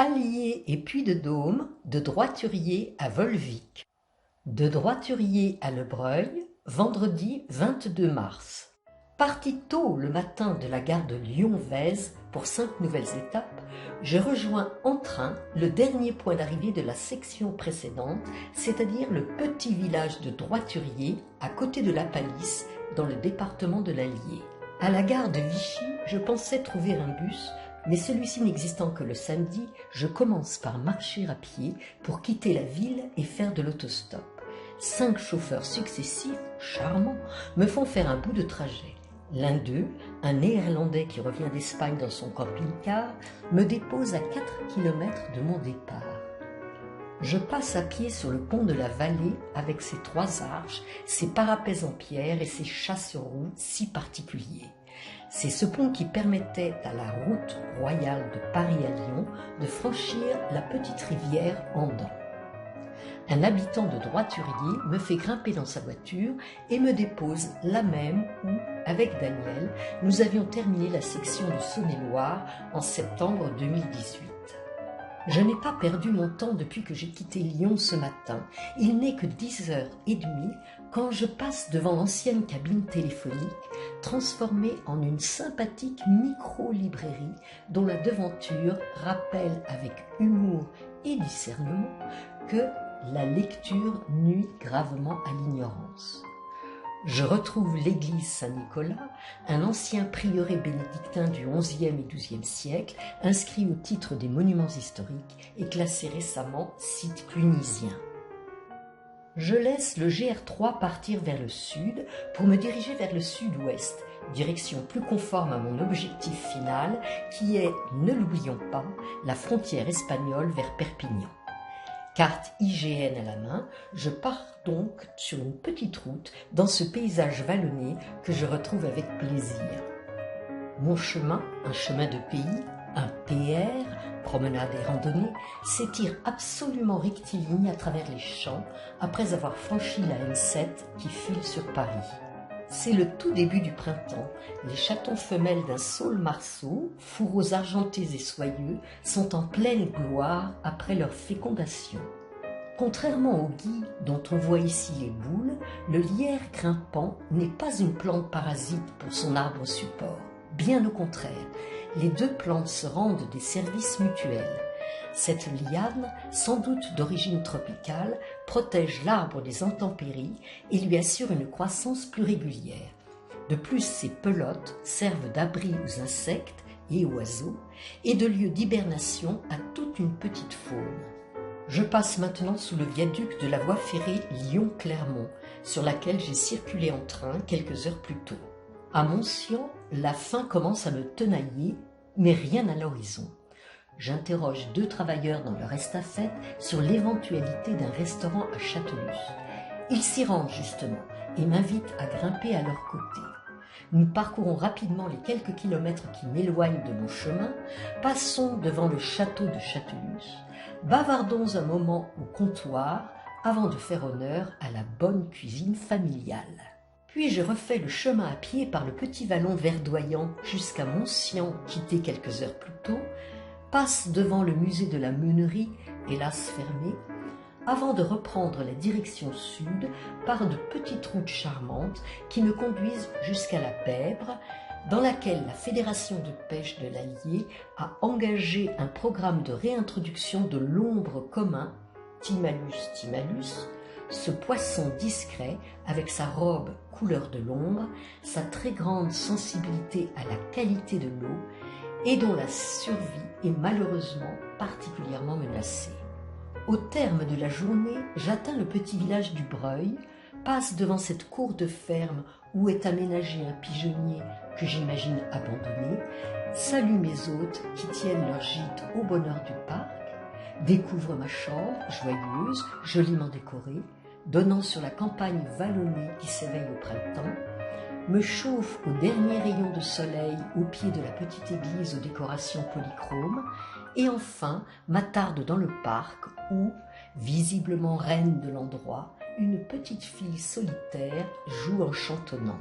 Allier et Puy-de-Dôme, de Droiturier à Volvic. De Droiturier à Le Breuil, vendredi 22 mars. Parti tôt le matin de la gare de Lyon-Vèze pour 5 nouvelles étapes, je rejoins en train le dernier point d'arrivée de la section précédente, c'est-à-dire le petit village de Droiturier, à côté de la Palisse, dans le département de l'Allier. À la gare de Vichy, je pensais trouver un bus, mais celui-ci n'existant que le samedi, je commence par marcher à pied pour quitter la ville et faire de l'autostop. 5 chauffeurs successifs, charmants, me font faire un bout de trajet. L'un d'eux, un Néerlandais qui revient d'Espagne dans son camping-car, me dépose à 4 km de mon départ. Je passe à pied sur le pont de la Vallée avec ses 3 arches, ses parapets en pierre et ses chasse-roues si particuliers. C'est ce pont qui permettait à la route royale de Paris à Lyon de franchir la petite rivière Andans. Un habitant de Droiturier me fait grimper dans sa voiture et me dépose là même où, avec Daniel, nous avions terminé la section de Saône-et-Loire en septembre 2018. Je n'ai pas perdu mon temps depuis que j'ai quitté Lyon ce matin. Il n'est que 10h30 quand je passe devant l'ancienne cabine téléphonique, transformée en une sympathique micro-librairie dont la devanture rappelle avec humour et discernement que la lecture nuit gravement à l'ignorance. Je retrouve l'église Saint-Nicolas, un ancien prieuré bénédictin du XIe et XIIe siècle, inscrit au titre des monuments historiques et classé récemment site clunisien. Je laisse le GR3 partir vers le sud pour me diriger vers le sud-ouest, direction plus conforme à mon objectif final qui est, ne l'oublions pas, la frontière espagnole vers Perpignan. Carte IGN à la main, je pars donc sur une petite route dans ce paysage vallonné que je retrouve avec plaisir. Mon chemin, un chemin de pays, un PR, promenade et randonnée, s'étire absolument rectiligne à travers les champs après avoir franchi la M7 qui file sur Paris. C'est le tout début du printemps. Les chatons femelles d'un saule-marceau, fourreaux argentés et soyeux, sont en pleine gloire après leur fécondation. Contrairement au gui dont on voit ici les boules, le lierre grimpant n'est pas une plante parasite pour son arbre support. Bien au contraire, les 2 plantes se rendent des services mutuels. Cette liane, sans doute d'origine tropicale, protège l'arbre des intempéries et lui assure une croissance plus régulière. De plus, ses pelotes servent d'abri aux insectes et oiseaux et de lieu d'hibernation à toute une petite faune. Je passe maintenant sous le viaduc de la voie ferrée Lyon-Clermont, sur laquelle j'ai circulé en train quelques heures plus tôt. À Moncian, la faim commence à me tenailler, mais rien à l'horizon. J'interroge 2 travailleurs dans leur estafette sur l'éventualité d'un restaurant à Châtelus. Ils s'y rendent justement et m'invitent à grimper à leur côté. Nous parcourons rapidement les quelques kilomètres qui m'éloignent de mon chemin, passons devant le château de Châtelus, bavardons un moment au comptoir avant de faire honneur à la bonne cuisine familiale. Puis je refais le chemin à pied par le petit vallon verdoyant jusqu'à Moncian, quitté quelques heures plus tôt, passe devant le musée de la meunerie, hélas fermé, avant de reprendre la direction sud par de petites routes charmantes qui me conduisent jusqu'à la Pèbre, dans laquelle la Fédération de pêche de l'Allier a engagé un programme de réintroduction de l'ombre commun, Timallus timalus, ce poisson discret avec sa robe couleur de l'ombre, sa très grande sensibilité à la qualité de l'eau et dont la survie est malheureusement particulièrement menacée. Au terme de la journée, j'atteins le petit village du Breuil, passe devant cette cour de ferme où est aménagé un pigeonnier que j'imagine abandonné, salue mes hôtes qui tiennent leur gîte au bonheur du parc, découvre ma chambre, joyeuse, joliment décorée, donnant sur la campagne vallonnée qui s'éveille au printemps, me chauffe au dernier rayon de soleil au pied de la petite église aux décorations polychromes et enfin m'attarde dans le parc où, visiblement reine de l'endroit, une petite fille solitaire joue en chantonnant.